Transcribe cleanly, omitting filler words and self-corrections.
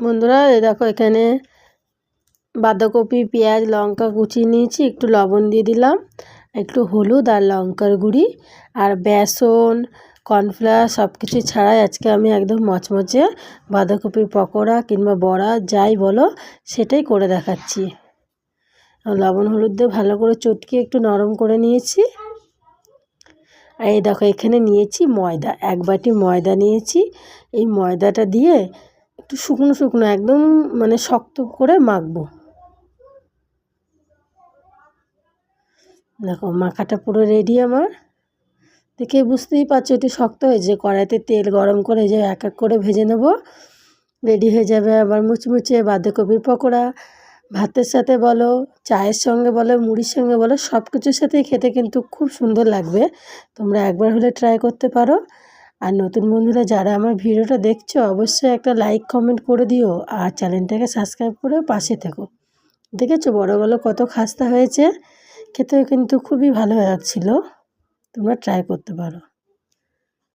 বন্ধুরা এই দেখো এখানে বাঁধাকপি, পেঁয়াজ, লঙ্কা কুচিয়ে নিয়েছি, একটু লবণ দিয়ে দিলাম, একটু হলুদ আর লঙ্কার গুঁড়ি আর বেসন, কর্নফ্লাওয়ার সব কিছু ছাড়াই আজকে আমি একদম মচমচে বাঁধাকপির পকোড়া কিংবা বড়া যাই বলো সেটাই করে দেখাচ্ছি। লবণ হলুদ দিয়ে ভালো করে চটকে একটু নরম করে নিয়েছি। আর এই দেখো এখানে নিয়েছি ময়দা, 1 বাটি ময়দা নিয়েছি। এই ময়দাটা দিয়ে একটু শুকনো শুকনো একদম মানে শক্ত করে মাখবো। দেখো মাখাটা পুরো রেডি আমার, দেখে বুঝতেই পারছো একটু শক্ত হয়েছে। কড়াইতে তেল গরম করে যে এক এক করে ভেজে নেব, রেডি হয়ে যাবে আবার মুচমুচে বাঁধাকপির পকোড়া। ভাতের সাথে বলো, চায়ের সঙ্গে বলো, মুড়ির সঙ্গে বলো, সব কিছুর সাথেই খেতে কিন্তু খুব সুন্দর লাগবে। তোমরা একবার হলে ট্রাই করতে পারো। আর নতুন বন্ধুরা যারা আমার ভিডিওটা দেখছো অবশ্যই একটা লাইক কমেন্ট করে দিও আর চ্যানেলটাকে সাবস্ক্রাইব করে পাশে থেকো। দেখেছো বড়গুলো কত খাস্তা হয়েছে, খেতেও কিন্তু খুবই ভালো লাগছিল। তোমরা ট্রাই করতে পারো।